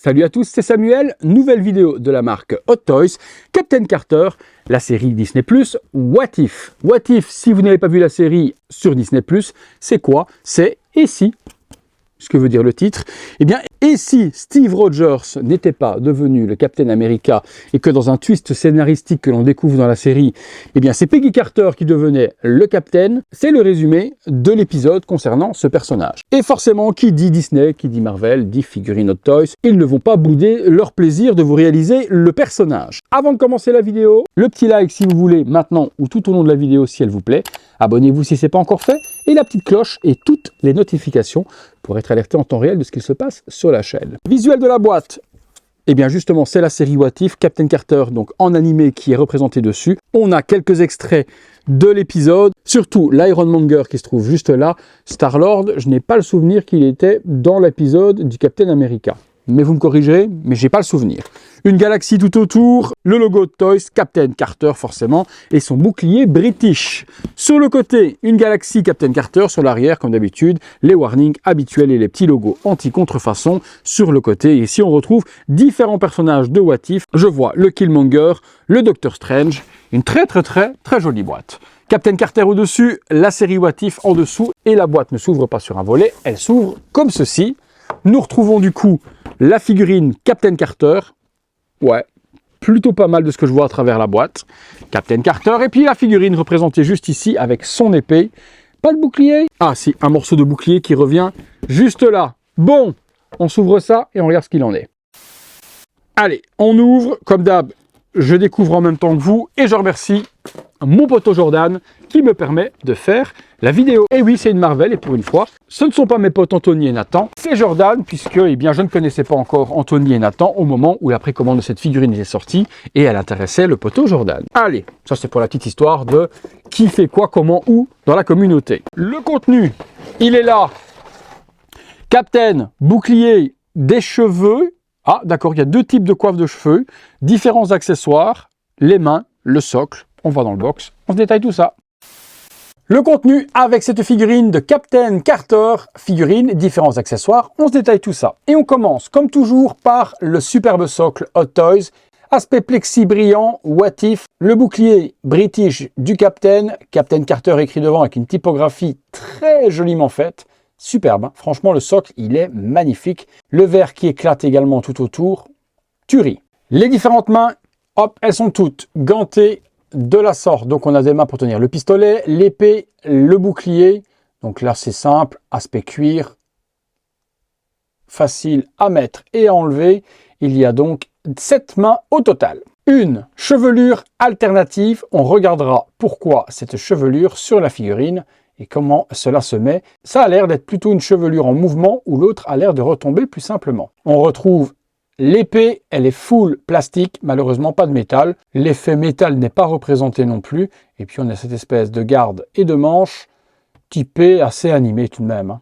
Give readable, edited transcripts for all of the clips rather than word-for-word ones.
Salut à tous, c'est Samuel, nouvelle vidéo de la marque Hot Toys, Captain Carter, la série Disney+, What If. What If, si vous n'avez pas vu la série sur Disney+, c'est quoi? C'est « Et si ?» Ce que veut dire le titre. Eh bien, et si Steve Rogers n'était pas devenu le Captain America et que dans un twist scénaristique que l'on découvre dans la série, eh bien, c'est Peggy Carter qui devenait le Captain. C'est le résumé de l'épisode concernant ce personnage. Et forcément, qui dit Disney, qui dit Marvel, dit figurine Hot Toys, ils ne vont pas bouder leur plaisir de vous réaliser le personnage. Avant de commencer la vidéo, le petit like si vous voulez maintenant ou tout au long de la vidéo si elle vous plaît. Abonnez-vous si ce n'est pas encore fait et la petite cloche et toutes les notifications pour être alerté en temps réel de ce qu'il se passe sur la chaîne. Visuel de la boîte, eh bien justement c'est la série What If, Captain Carter donc en animé qui est représenté dessus. On a quelques extraits de l'épisode, surtout l'Ironmonger qui se trouve juste là. Star-Lord, je n'ai pas le souvenir qu'il était dans l'épisode du Captain America. Mais vous me corrigerez, mais j'ai pas le souvenir. Une galaxie tout autour, le logo de Toys, Captain Carter forcément, et son bouclier British. Sur le côté, une galaxie Captain Carter, sur l'arrière, comme d'habitude, les warnings habituels et les petits logos anti-contrefaçon sur le côté. Et ici, on retrouve différents personnages de What If. Je vois le Killmonger, le Doctor Strange, une très jolie boîte. Captain Carter au-dessus, la série What If en dessous, et la boîte ne s'ouvre pas sur un volet, elle s'ouvre comme ceci. Nous retrouvons du coup la figurine Captain Carter. Ouais, plutôt pas mal de ce que je vois à travers la boîte. Captain Carter, et puis la figurine représentée juste ici avec son épée. Pas de bouclier. Ah si, un morceau de bouclier qui revient juste là. Bon, on s'ouvre ça et on regarde ce qu'il en est. Allez, on ouvre, comme d'hab, je découvre en même temps que vous et je remercie mon poteau Jordan qui me permet de faire la vidéo. Et oui, c'est une Marvel et pour une fois, ce ne sont pas mes potes Anthony et Nathan, c'est Jordan puisque eh bien, je ne connaissais pas encore Anthony et Nathan au moment où la précommande de cette figurine était sortie et elle intéressait le poteau Jordan. Allez, ça c'est pour la petite histoire de qui fait quoi, comment, où dans la communauté. Le contenu, il est là. Captain, bouclier, des cheveux. Ah d'accord, il y a deux types de coiffes de cheveux, différents accessoires, les mains, le socle. On va dans le box, on se détaille tout ça. Le contenu avec cette figurine de Captain Carter, figurine, différents accessoires, on se détaille tout ça. Et on commence comme toujours par le superbe socle Hot Toys, aspect plexi brillant, What If, le bouclier British du Captain, Captain Carter écrit devant avec une typographie très joliment faite, superbe, hein. Franchement le socle il est magnifique, le verre qui éclate également tout autour, tuerie. Les différentes mains, hop, elles sont toutes gantées, de la sorte, donc on a des mains pour tenir le pistolet, l'épée, le bouclier, donc là c'est simple, aspect cuir, facile à mettre et à enlever, il y a donc 7 mains au total. Une chevelure alternative, on regardera pourquoi cette chevelure sur la figurine et comment cela se met. Ça a l'air d'être plutôt une chevelure en mouvement ou l'autre a l'air de retomber plus simplement. On retrouve l'épée, elle est full plastique, malheureusement pas de métal. L'effet métal n'est pas représenté non plus. Et puis on a cette espèce de garde et de manche typée assez animée tout de même, hein.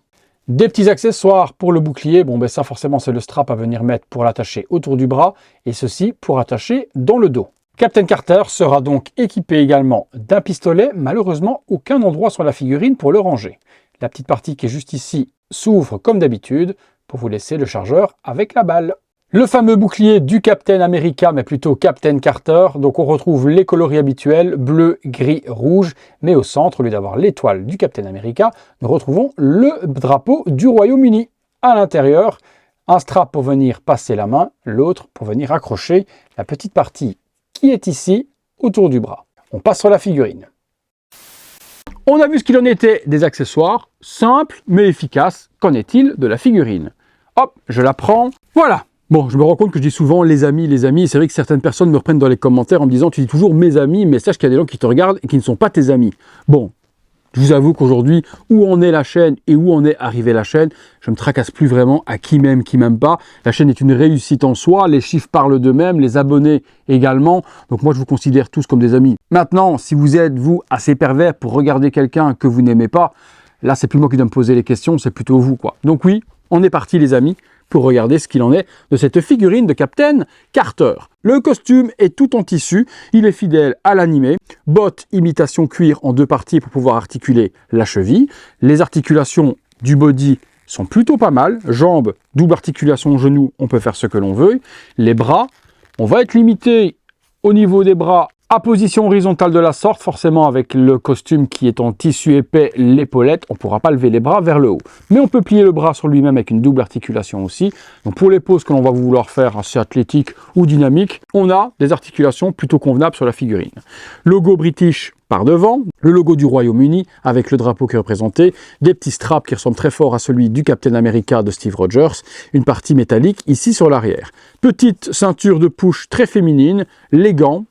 Des petits accessoires pour le bouclier. Bon ben ça forcément c'est le strap à venir mettre pour l'attacher autour du bras. Et ceci pour attacher dans le dos. Captain Carter sera donc équipé également d'un pistolet. Malheureusement aucun endroit sur la figurine pour le ranger. La petite partie qui est juste ici s'ouvre comme d'habitude pour vous laisser le chargeur avec la balle. Le fameux bouclier du Captain America, mais plutôt Captain Carter. Donc on retrouve les coloris habituels, bleu, gris, rouge. Mais au centre, au lieu d'avoir l'étoile du Captain America, nous retrouvons le drapeau du Royaume-Uni. À l'intérieur, un strap pour venir passer la main, l'autre pour venir accrocher la petite partie qui est ici, autour du bras. On passe sur la figurine. On a vu ce qu'il en était des accessoires, simples mais efficaces. Qu'en est-il de la figurine? Hop, je la prends. Voilà. Bon, je me rends compte que je dis souvent les amis, et c'est vrai que certaines personnes me reprennent dans les commentaires en me disant tu dis toujours mes amis, mais sache qu'il y a des gens qui te regardent et qui ne sont pas tes amis. Bon, je vous avoue qu'aujourd'hui, où en est la chaîne et où en est arrivée la chaîne, je ne me tracasse plus vraiment à qui m'aime pas. La chaîne est une réussite en soi, les chiffres parlent d'eux-mêmes, les abonnés également, donc moi je vous considère tous comme des amis. Maintenant, si vous êtes, vous, assez pervers pour regarder quelqu'un que vous n'aimez pas, là c'est plus moi qui dois me poser les questions, c'est plutôt vous, quoi. Donc oui, on est parti les amis, pour regarder ce qu'il en est de cette figurine de Captain Carter. Le costume est tout en tissu, il est fidèle à l'animé, bottes imitation cuir en 2 parties pour pouvoir articuler la cheville, les articulations du body sont plutôt pas mal. Jambes, double articulation au genou, on peut faire ce que l'on veut. Les bras, on va être limité au niveau des bras à position horizontale de la sorte, forcément avec le costume qui est en tissu épais, l'épaulette, on ne pourra pas lever les bras vers le haut. Mais on peut plier le bras sur lui-même avec une double articulation aussi. Donc pour les poses que l'on va vouloir faire assez athlétiques ou dynamiques, on a des articulations plutôt convenables sur la figurine. Logo British par devant, le logo du Royaume-Uni avec le drapeau qui est représenté, des petits straps qui ressemblent très fort à celui du Captain America de Steve Rogers, une partie métallique ici sur l'arrière. Petite ceinture de push très féminine, les gants.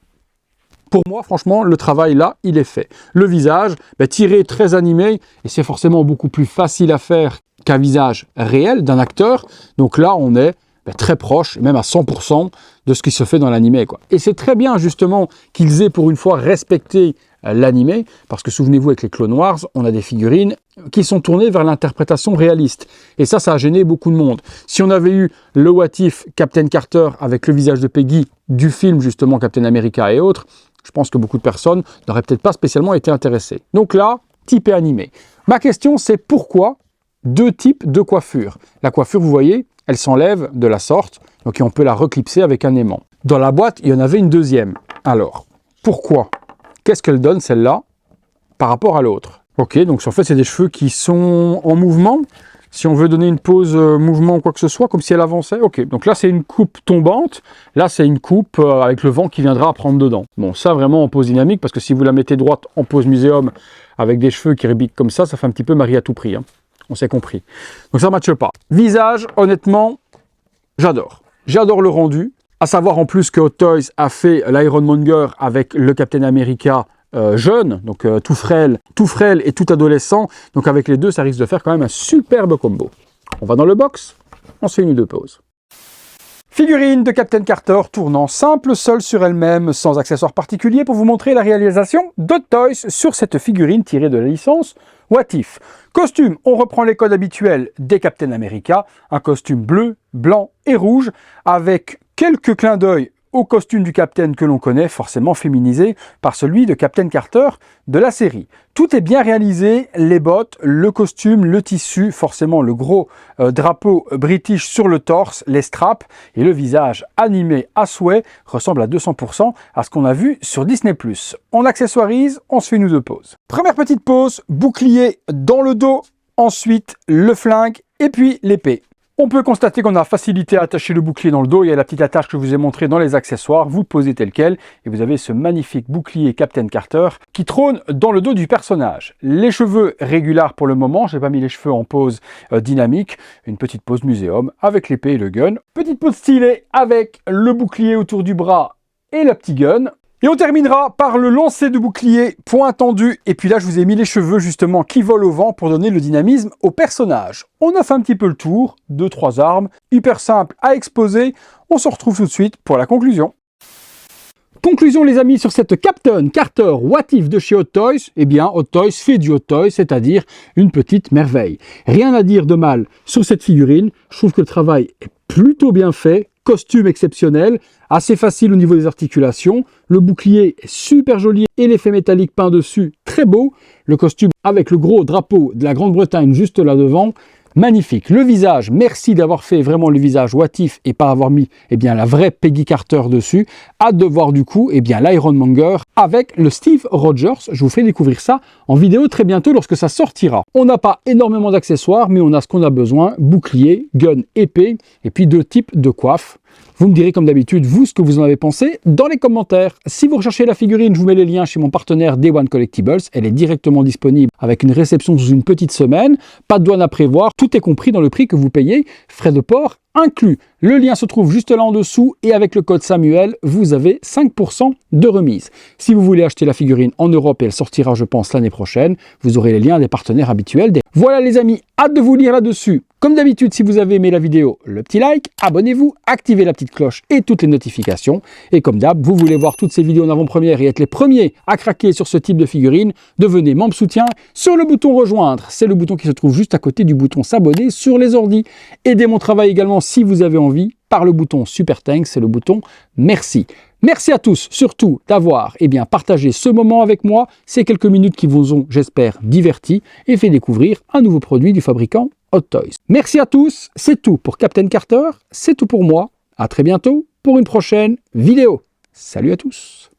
Pour moi, franchement, le travail là, il est fait. Le visage, tiré, très animé, et c'est forcément beaucoup plus facile à faire qu'un visage réel d'un acteur. Donc là, on est très proche, même à 100% de ce qui se fait dans l'animé, quoi. Et c'est très bien, justement, qu'ils aient pour une fois respecté l'animé, parce que souvenez-vous, avec les Clone Wars, on a des figurines qui sont tournées vers l'interprétation réaliste. Et ça a gêné beaucoup de monde. Si on avait eu le What If Captain Carter avec le visage de Peggy du film, justement, Captain America et autres, je pense que beaucoup de personnes n'auraient peut-être pas spécialement été intéressées. Donc là, type et animé. Ma question, c'est pourquoi deux types de coiffure? La coiffure, vous voyez, elle s'enlève de la sorte, donc on peut la reclipser avec un aimant. Dans la boîte, il y en avait une deuxième. Alors, pourquoi? Qu'est-ce qu'elle donne, celle-là, par rapport à l'autre? Ok, donc en fait, c'est des cheveux qui sont en mouvement. Si on veut donner une pause mouvement ou quoi que ce soit, comme si elle avançait, ok. Donc là, c'est une coupe tombante. Là, c'est une coupe avec le vent qui viendra à prendre dedans. Bon, ça, vraiment en pose dynamique, parce que si vous la mettez droite en pose muséum, avec des cheveux qui rébiquent comme ça fait un petit peu Marie à tout prix. Hein. On s'est compris. Donc ça ne matche pas. Visage, honnêtement, j'adore. J'adore le rendu. À savoir en plus que Hot Toys a fait l'Ironmonger avec le Captain America jeune, donc tout frêle et tout adolescent. Donc avec les deux, ça risque de faire quand même un superbe combo. On va dans le box, on se fait une ou deux pauses. Figurine de Captain Carter tournant simple, seule sur elle-même, sans accessoires particuliers, pour vous montrer la réalisation d'Hot Toys sur cette figurine tirée de la licence What If. Costume, on reprend les codes habituels des Captain America, un costume bleu, blanc et rouge, avec quelques clins d'œil au costume du Captain que l'on connaît, forcément féminisé par celui de Captain Carter de la série. Tout est bien réalisé, les bottes, le costume, le tissu, forcément le gros drapeau british sur le torse, les straps et le visage animé à souhait ressemble à 200% à ce qu'on a vu sur Disney+. On accessoirise, on se fait une ou deux pauses. Première petite pause, bouclier dans le dos, ensuite le flingue et puis l'épée. On peut constater qu'on a facilité à attacher le bouclier dans le dos. Il y a la petite attache que je vous ai montrée dans les accessoires. Vous le posez tel quel et vous avez ce magnifique bouclier Captain Carter qui trône dans le dos du personnage. Les cheveux régulaires pour le moment. Je n'ai pas mis les cheveux en pose dynamique. Une petite pose muséum avec l'épée et le gun. Petite pose stylée avec le bouclier autour du bras et le petit gun. Et on terminera par le lancer de bouclier, point tendu. Et puis là, je vous ai mis les cheveux justement qui volent au vent pour donner le dynamisme au personnage. On a fait un petit peu le tour, 2-3 armes, hyper simple à exposer. On se retrouve tout de suite pour la conclusion. Conclusion les amis sur cette Captain Carter What If de chez Hot Toys. Eh bien, Hot Toys fait du Hot Toys, c'est-à-dire une petite merveille. Rien à dire de mal sur cette figurine. Je trouve que le travail est plutôt bien fait. Costume exceptionnel, assez facile au niveau des articulations. Le bouclier est super joli et l'effet métallique peint dessus, très beau. Le costume avec le gros drapeau de la Grande-Bretagne juste là devant, magnifique. Le visage, merci d'avoir fait vraiment le visage What If et pas avoir mis la vraie Peggy Carter dessus. Hâte de voir du coup l'Ironmonger avec le Steve Rogers. Je vous fais découvrir ça en vidéo très bientôt lorsque ça sortira. On n'a pas énormément d'accessoires, mais on a ce qu'on a besoin. Bouclier, gun, épée et puis deux types de coiffes. Vous me direz comme d'habitude, vous, ce que vous en avez pensé dans les commentaires. Si vous recherchez la figurine, je vous mets les liens chez mon partenaire Day One Collectibles. Elle est directement disponible avec une réception sous une petite semaine. Pas de douane à prévoir, tout est compris dans le prix que vous payez, frais de port inclus. Le lien se trouve juste là en dessous et avec le code Samuel, vous avez 5% de remise. Si vous voulez acheter la figurine en Europe et elle sortira, je pense, l'année prochaine, vous aurez les liens des partenaires habituels. Voilà les amis, hâte de vous lire là-dessus. Comme d'habitude, si vous avez aimé la vidéo, le petit like, abonnez-vous, activez la petite cloche et toutes les notifications. Et comme d'hab, vous voulez voir toutes ces vidéos en avant-première et être les premiers à craquer sur ce type de figurine, devenez membre soutien sur le bouton rejoindre. C'est le bouton qui se trouve juste à côté du bouton s'abonner sur les ordis. Aidez mon travail également si vous avez envie par le bouton Super Thanks, c'est le bouton merci. Merci à tous, surtout, d'avoir partagé ce moment avec moi, ces quelques minutes qui vous ont, j'espère, diverti et fait découvrir un nouveau produit du fabricant Hot Toys. Merci à tous, c'est tout pour Captain Carter, c'est tout pour moi. À très bientôt pour une prochaine vidéo. Salut à tous.